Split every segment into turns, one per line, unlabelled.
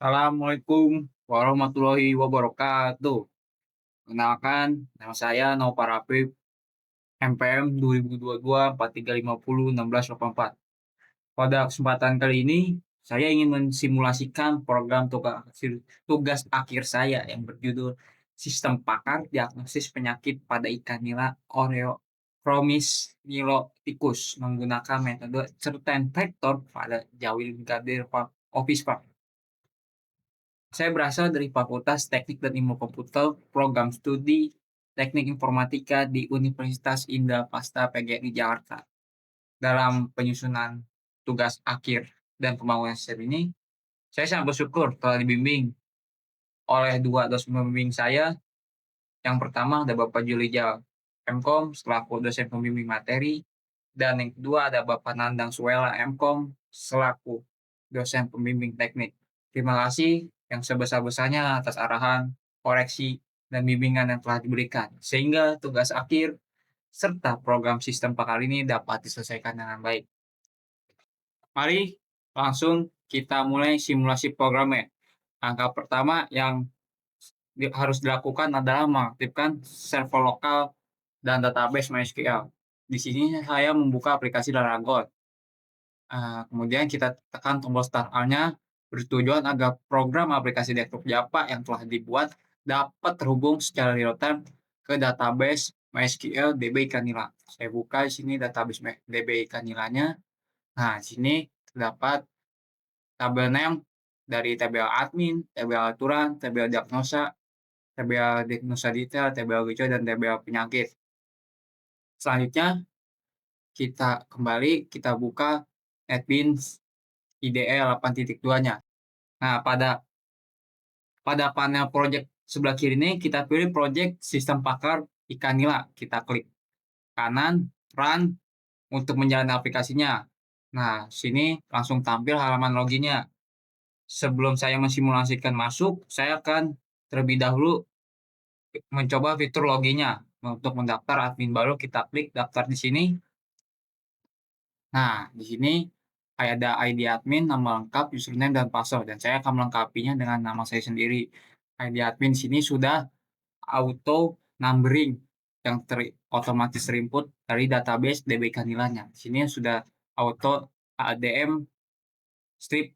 Assalamualaikum warahmatullahi wabarakatuh. Kenalkan, nama saya Nopar Apip, MPM 2022-4350-1684. Pada kesempatan kali ini, saya ingin mensimulasikan program tugas akhir saya yang berjudul Sistem Pakar Diagnosis Penyakit pada Ikan Nila Oreochromis niloticus menggunakan metode certain vector pada Jawil Gadir Office Park. Saya berasal dari Fakultas Teknik dan Ilmu Komputer, Program Studi Teknik Informatika di Universitas Indah Pasta PGRI Jakarta. Dalam penyusunan tugas akhir dan pembangunan sistem ini, saya sangat bersyukur telah dibimbing oleh dua dosen pembimbing saya. Yang pertama ada Bapak Julijal Mkom selaku dosen pembimbing materi, dan yang kedua ada Bapak Nandang Suela Mkom selaku dosen pembimbing teknik. Terima kasih yang sebesar-besarnya atas arahan, koreksi, dan bimbingan yang telah diberikan, sehingga tugas akhir serta program sistem pakar ini dapat diselesaikan dengan baik. Mari langsung kita mulai simulasi programnya. Langkah pertama yang harus dilakukan adalah mengaktifkan server lokal dan database MySQL. Di sini saya membuka aplikasi Laragon. Kemudian kita tekan tombol Start All-nya bertujuan agar program aplikasi desktop Java yang telah dibuat dapat terhubung secara real time ke database MySQL DB Ikanila. Saya buka di sini database DB Ikanilanya. Nah, di sini terdapat tabel name dari tabel admin, tabel aturan, tabel diagnosa, tabel diagnosa detail, tabel gejala, dan tabel penyakit. Selanjutnya, kita buka NetBeans IDE 8.2-nya. Nah, pada panel project sebelah kiri ini, kita pilih project sistem pakar ikan nila. Kita klik kanan, run, untuk menjalankan aplikasinya. Nah, sini langsung tampil halaman loginnya. Sebelum saya mensimulasikan masuk, saya akan terlebih dahulu mencoba fitur loginnya. Untuk mendaftar admin baru, kita klik daftar di sini. Nah, di sini ada ID admin, nama lengkap, username, dan password. Dan saya akan melengkapinya dengan nama saya sendiri. ID admin sini sudah auto numbering yang otomatis terinput dari database DB Kanilanya. Di sini sudah auto ADM strip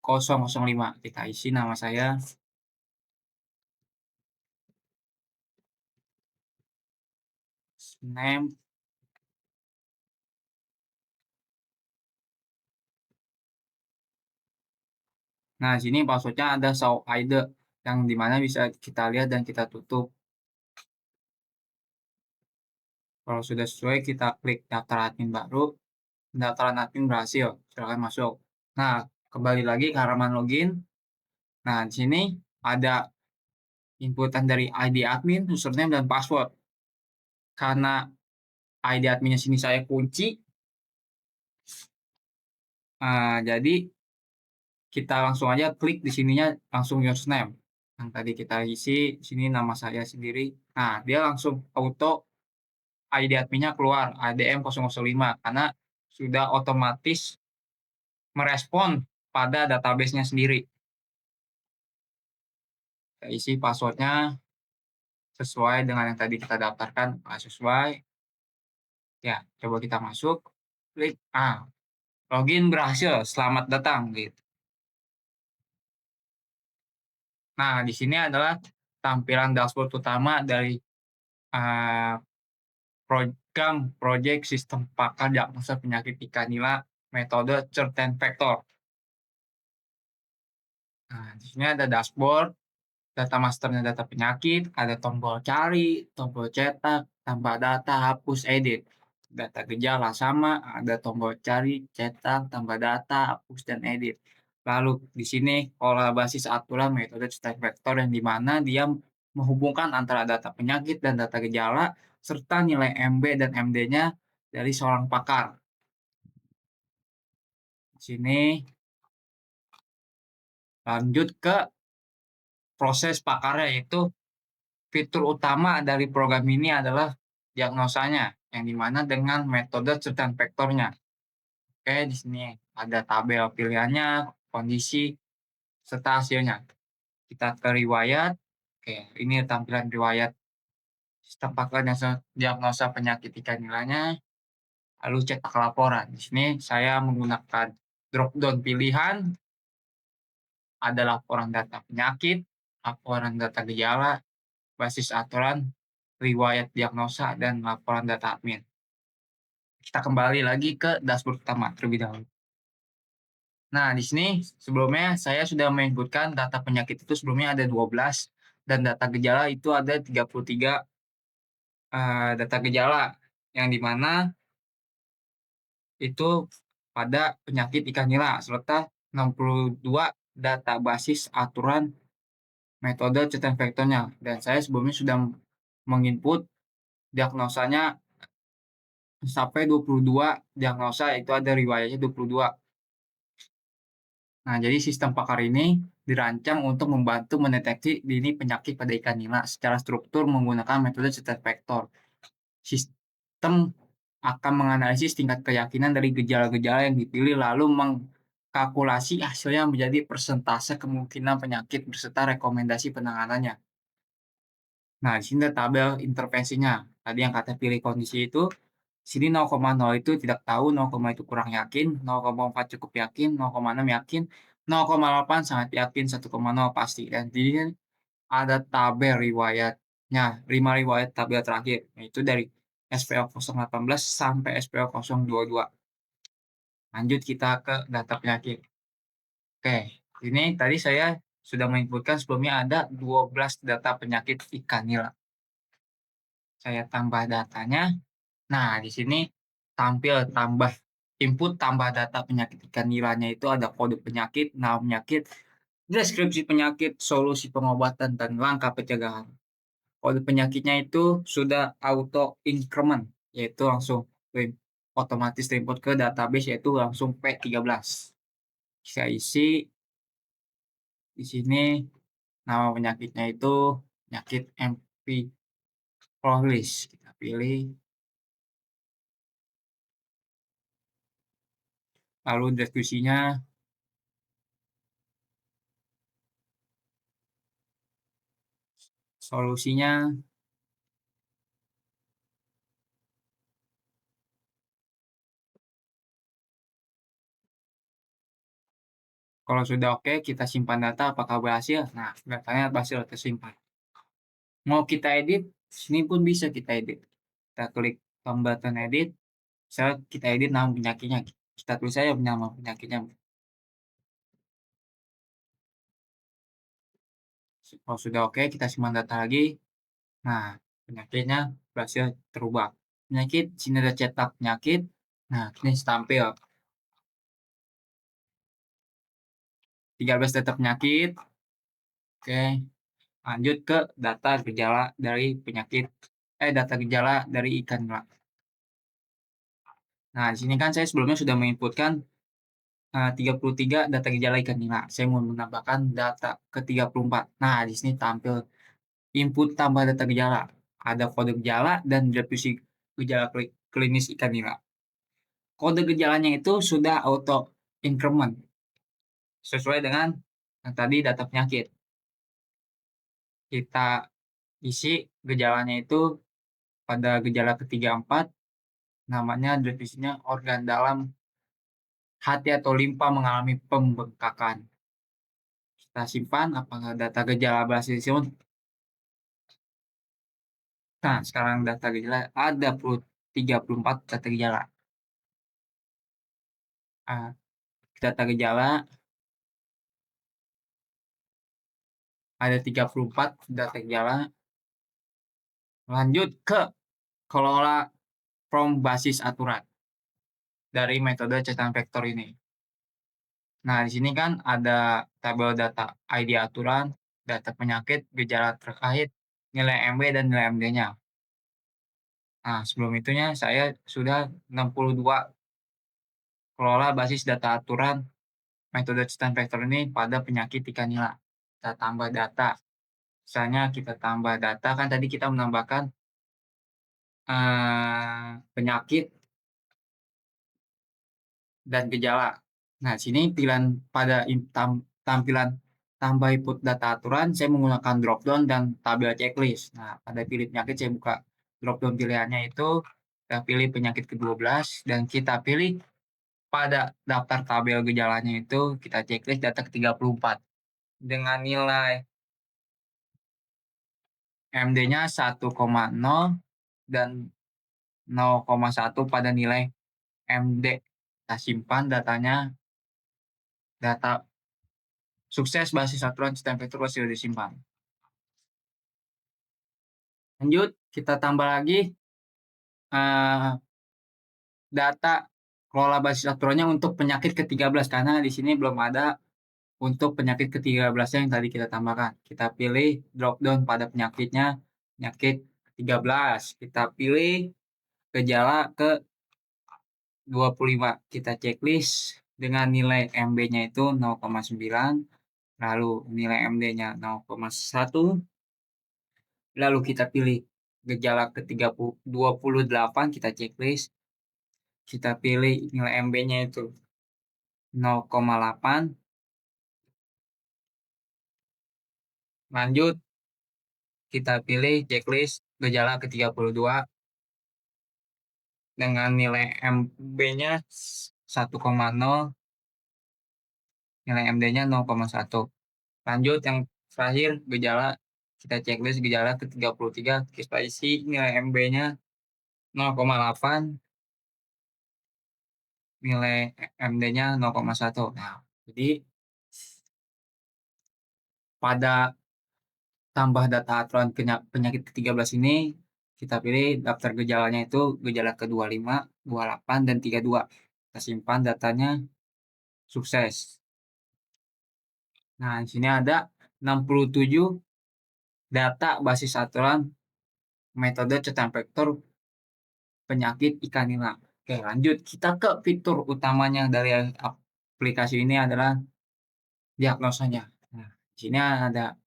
005. Kita isi nama saya. Name. Nah, di sini passwordnya ada show ID yang dimana bisa kita lihat dan kita tutup. Kalau sudah sesuai, kita klik daftar admin baru. Pendaftaran admin berhasil, silakan masuk. Nah, kembali lagi ke halaman login. Nah, di sini ada inputan dari ID admin, username, dan password. Karena ID adminnya sini saya kunci, jadi kita langsung aja klik di sininya langsung username. Yang tadi kita isi, sini nama saya sendiri. Nah, dia langsung auto ID adminnya keluar, ADM 005, karena sudah otomatis merespon pada database-nya sendiri. Kita isi passwordnya sesuai dengan yang tadi kita daftarkan, sesuai. Ya, coba kita masuk, klik, login berhasil, selamat datang, gitu. Nah, di sini adalah tampilan dashboard utama dari uh, program project sistem pakar diagnosa penyakit ikan nila metode certain vector. Nah, di sini ada dashboard, data masternya data penyakit, ada tombol cari, tombol cetak, tambah data, hapus, edit. Data gejala sama, ada tombol cari, cetak, tambah data, hapus, dan edit. Lalu di sini pola basis aturan metode certain vector yang dimana dia menghubungkan antara data penyakit dan data gejala serta nilai MB dan MD-nya dari seorang pakar. Di sini lanjut ke proses pakarnya, yaitu fitur utama dari program ini adalah diagnosanya, yang dimana dengan metode certain vektornya. Oke, di sini ada tabel pilihannya, kondisi, serta hasilnya. Kita ke riwayat, oke, ini tampilan riwayat sistem pakar diagnosa penyakit ikan nilainya, lalu cetak laporan. Di sini saya menggunakan drop down pilihan, ada laporan data penyakit, laporan data gejala, basis aturan, riwayat diagnosa, dan laporan data admin. Kita kembali lagi ke dashboard utama terlebih dahulu. Nah, di sini sebelumnya saya sudah menginputkan data penyakit itu sebelumnya ada 12 dan data gejala itu ada 33 data gejala yang dimana itu pada penyakit ikan nila serta 62 data basis aturan metode cetak vektornya dan saya sebelumnya sudah menginput diagnosanya sampai 22 diagnosa itu ada riwayatnya 22. Nah, jadi sistem pakar ini dirancang untuk membantu mendeteksi dini penyakit pada ikan nila secara struktur menggunakan metode cetak vektor. Sistem akan menganalisis tingkat keyakinan dari gejala-gejala yang dipilih lalu mengkalkulasi hasilnya menjadi persentase kemungkinan penyakit beserta rekomendasi penanganannya. Nah, di sini ada tabel intervensinya. Tadi yang kata pilih kondisi itu, sini 0,0 itu tidak tahu, 0, itu kurang yakin, 0,4 cukup yakin, 0,6 yakin, 0,8 sangat yakin, 1,0 pasti. Dan di sini ada tabel riwayatnya, 5 riwayat tabel terakhir, yaitu dari SPO 018 sampai SPO 022. Lanjut kita ke data penyakit. Oke, ini tadi saya sudah menginputkan sebelumnya ada 12 data penyakit ikan nila. Saya tambah datanya. Nah, di sini tampil tambah input tambah data penyakit ikan nilanya itu ada kode penyakit, nama penyakit, deskripsi penyakit, solusi pengobatan, dan langkah pencegahan. Kode penyakitnya itu sudah auto increment, yaitu langsung otomatis input ke database yaitu langsung P13. Saya isi di sini nama penyakitnya itu penyakit MP Prolis. Kita pilih, lalu deskripsinya, solusinya. Kalau sudah oke, kita simpan data apakah berhasil. Nah, datanya berhasil tersimpan. Mau kita edit, sini pun bisa kita edit. Kita klik tombol button edit, misalnya kita edit nama penyakitnya. Kita tulis saja nama penyakitnya. Kalau sudah oke, kita simpan data lagi. Nah, penyakitnya berhasil terubah. Penyakit, sini ada cetak penyakit. Nah, ini tampil 13 data penyakit. Oke, lanjut ke data gejala dari penyakit, data gejala dari ikan nila. Nah, di sini kan saya sebelumnya sudah menginputkan 33 data gejala ikan nila. Saya mau menambahkan data ke-34. Nah, di sini tampil input tambah data gejala. Ada kode gejala dan deskripsi gejala klinis ikan nila. Kode gejalanya itu sudah auto increment sesuai dengan yang tadi data penyakit. Kita isi gejalanya itu pada gejala ketiga 4, namanya deskripsinya organ dalam hati atau limpa mengalami pembengkakan. Kita simpan apakah data gejala berhasil disimpan. Nah, sekarang data gejala ada 34 data gejala. Ah, data gejala ada 34 data gejala. Lanjut ke kelola from basis aturan dari metode cetakan vektor ini. Nah, di sini kan ada tabel data ID aturan, data penyakit, gejala terkait, nilai MB dan nilai MD-nya. Nah, sebelum itunya saya sudah 62 kelola basis data aturan metode cetakan vektor ini pada penyakit ikan nila. Kita tambah data. Misalnya kita tambah data, kan tadi kita menambahkan penyakit dan gejala. Nah, sini pilihan pada tampilan tambah input data aturan, saya menggunakan drop down dan tabel checklist. Nah, pada pilih penyakit saya buka drop down pilihannya itu, kita pilih penyakit ke-12 dan kita pilih pada daftar tabel gejalanya itu kita checklist data ke-34 dengan nilai MD-nya 1,0 dan 0,1 pada nilai MD. Kita simpan datanya, data sukses basis aturan sistem vektor sudah disimpan. Lanjut, kita tambah lagi eh, data kelola basis aturannya untuk penyakit ke-13 karena di sini belum ada untuk penyakit ke-13 yang tadi kita tambahkan. Kita pilih drop down pada penyakitnya, penyakit ke-13. Kita pilih gejala ke-25. Kita checklist dengan nilai MB-nya itu 0,9, lalu nilai MD-nya 0,1, lalu kita pilih gejala ke-28, kita checklist, kita pilih nilai MB-nya itu 0,8, lanjut kita pilih checklist gejala ke-32 dengan nilai MB-nya 1,0, nilai MD-nya 0,1. Lanjut yang terakhir gejala, kita checklist gejala ke-33, kita isi nilai MB-nya 0,8, nilai MD-nya 0,1. Nah, jadi pada tambah data aturan penyakit ke-13 ini, kita pilih daftar gejalanya itu gejala ke-25, 28, dan 32. Kita simpan datanya, sukses. Nah, di sini ada 67 data basis aturan metode cetak vektor penyakit ikan nila. Oke, lanjut. Kita ke fitur utamanya dari aplikasi ini adalah diagnosanya. Nah, di sini ada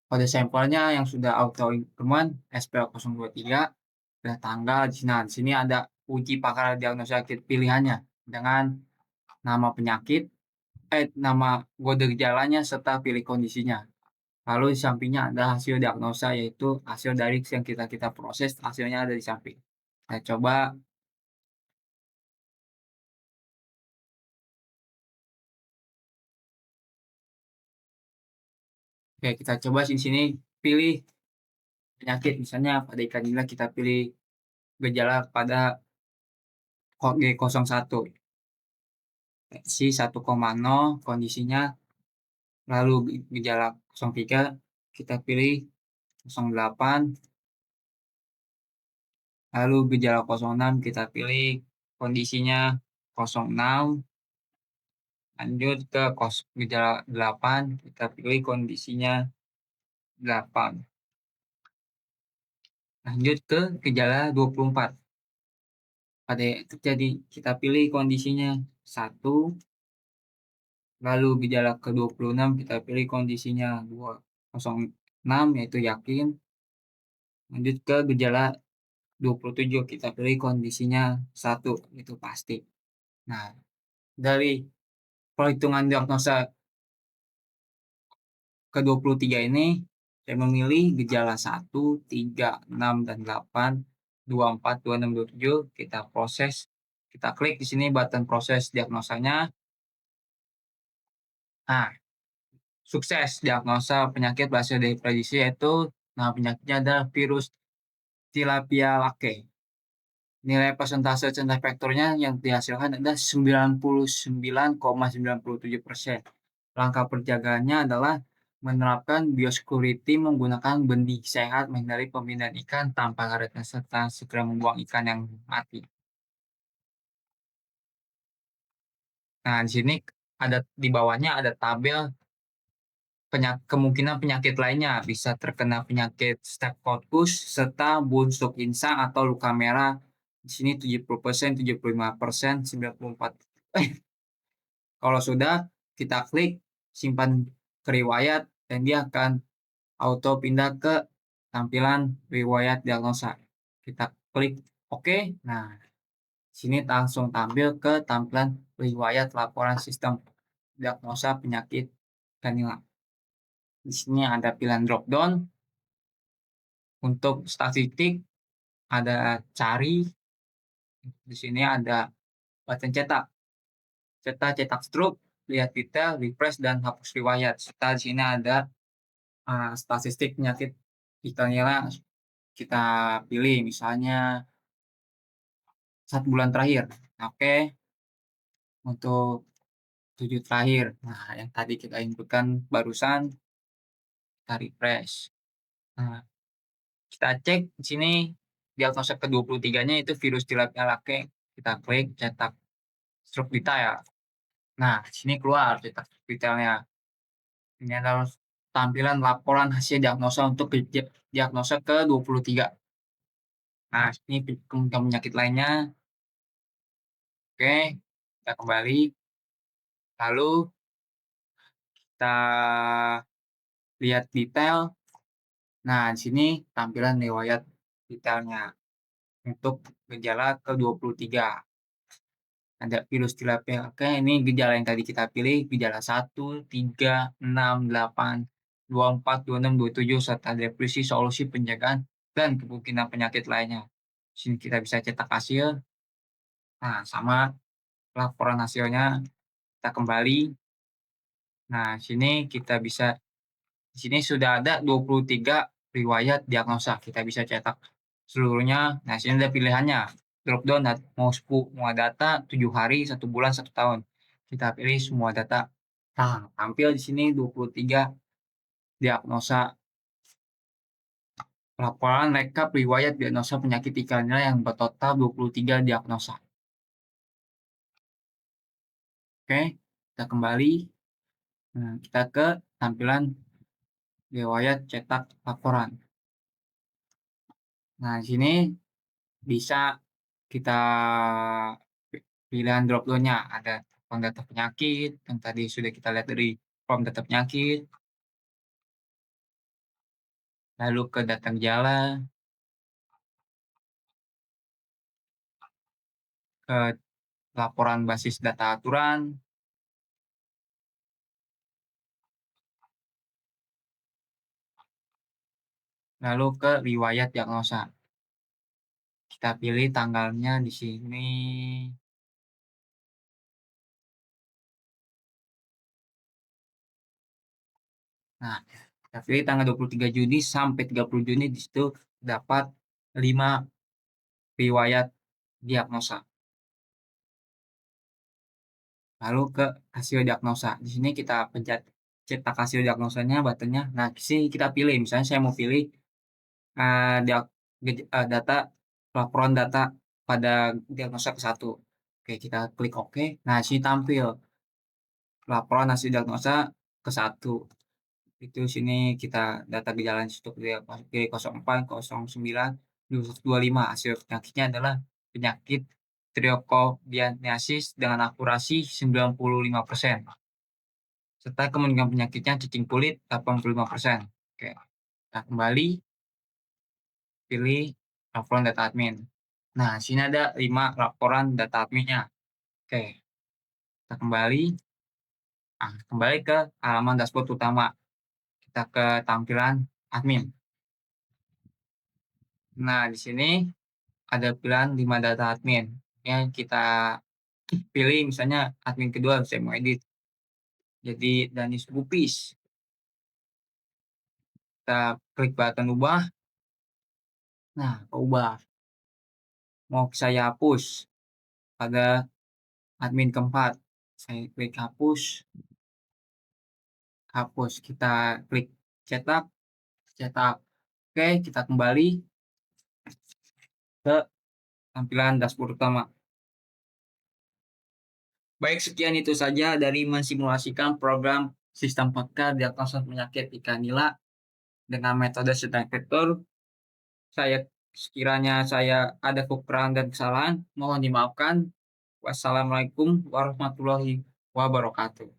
kode sampelnya yang sudah auto increment SP023, ada tanggal. Nah, di sini ada uji pakar diagnosa kit pilihannya dengan nama penyakit, nama kode gejalanya serta pilih kondisinya. Lalu di sampingnya ada hasil diagnosa yaitu hasil dari yang kita proses, hasilnya ada di samping. Saya coba, oke kita coba di sini pilih penyakit misalnya pada ikan nila kita pilih gejala pada G01 si 1,0 kondisinya, lalu gejala 03 kita pilih 08, lalu gejala 06 kita pilih kondisinya 06, lanjut ke gejala 8 kita pilih kondisinya 8, lanjut ke gejala 24 pada terjadi kita pilih kondisinya 1, lalu gejala ke-26 kita pilih kondisinya 206 yaitu yakin, lanjut ke gejala 27 kita pilih kondisinya 1 itu pasti. Nah, dari perhitungan diagnosa ke-23 ini saya memilih gejala 1, 3, 6, dan 8, 24, 26, 27 kita proses, kita klik di sini button proses diagnosanya. Nah, sukses diagnosa penyakit berhasil diprediksi yaitu nah penyakitnya adalah virus Tilapia lake. Nilai persentase centang vektornya yang dihasilkan adalah 99,97%. Langkah penjagaannya adalah menerapkan biosecurity menggunakan benih sehat menghindari pemindahan ikan tanpa karetnya serta segera membuang ikan yang mati. Nah, di sini ada di bawahnya ada tabel kemungkinan penyakit lainnya bisa terkena penyakit Staphylococcus serta bunsuk insang atau luka merah. Di sini 70%, 75%, 94%. Kalau sudah, kita klik simpan ke riwayat dan dia akan auto pindah ke tampilan riwayat diagnosa. Kita klik OK. Nah, sini langsung tampil ke tampilan riwayat laporan sistem diagnosa penyakit kanila. Di sini ada pilihan drop down untuk statistik, ada cari, di sini ada button cetak, cetak struk, lihat detail, refresh, dan hapus riwayat. Serta di sini ada statistik penyakit ikan kita pilih misalnya 1 bulan terakhir. Oke, untuk 7 terakhir. Nah, yang tadi kita inputkan barusan, kita refresh. Nah, kita cek di sini diagnosa ke-23-nya itu virus tilapia lake. Kita klik cetak struk detail. Nah, di sini keluar cetak struk detailnya. Ini adalah tampilan laporan hasil diagnosa untuk diagnosa ke-23. Nah, ini kemungkinan penyakit lainnya. Oke, kita kembali. Lalu kita lihat detail. Nah, di sini tampilan riwayat detailnya untuk gejala ke-23. Ada virus tilapia. Oke, ini gejala yang tadi kita pilih, gejala 1, 3, 6, 8, 24, 26, 27, serta depresi, solusi penjagaan, dan kemungkinan penyakit lainnya. Di sini kita bisa cetak hasil. Nah, sama laporan hasilnya, kita kembali. Nah, sini kita bisa di sini sudah ada 23 riwayat diagnosa, kita bisa cetak seluruhnya. Nah, sini ada pilihannya, drop down mau semua data, 7 hari, 1 bulan, 1 tahun. Kita pilih semua data. Nah, tampil di sini 23 diagnosa, laporan rekap riwayat diagnosa penyakit ikan nila yang bertotal 23 diagnosa. Oke, kita kembali. Nah, kita ke tampilan riwayat cetak laporan. Nah, di sini bisa kita pilihan drop down-nya, ada form data penyakit yang tadi sudah kita lihat dari form data penyakit, lalu ke data gejala, ke laporan basis data aturan, lalu ke riwayat diagnosa. Kita pilih tanggalnya di sini. Nah, kita pilih tanggal 23 Juni sampai 30 Juni, di situ dapat 5 riwayat diagnosa. Lalu ke hasil diagnosa. Di sini kita pencet cetak hasil diagnosanya, buttonnya. Nah, di sini kita pilih, misalnya saya mau pilih diag data laporan data pada diagnosa ke-1. Oke, kita klik oke. Nah, di sini tampil laporan hasil diagnosa ke-1. Itu sini kita data gejala untuk dia pilih 04, 09, 2125. Hasil penyakitnya adalah penyakit Trichogniasis dengan akurasi 95%. Serta kemungkinan penyakitnya cacing kulit 85%. Oke, kita kembali, pilih laporan data admin. Nah, sini ada 5 laporan data adminnya. Oke, kita kembali. Nah, kembali ke halaman dashboard utama. Kita ke tampilan admin. Nah, di sini ada pilihan 5 data admin. Yang kita pilih misalnya admin kedua, saya mau edit. Jadi Danis Bupis. Kita klik button ubah. Nah, ubah. Mau saya hapus pada admin keempat. Saya klik hapus. Hapus. Kita klik cetak. Cetak. Oke, kita kembali ke tampilan dashboard utama. Baik, sekian itu saja dari mensimulasikan program sistem podcast diagnosa penyakit ikan nila dengan metode sedang vektor. Saya sekiranya saya ada kekurangan dan kesalahan, mohon dimaafkan. Wassalamualaikum warahmatullahi wabarakatuh.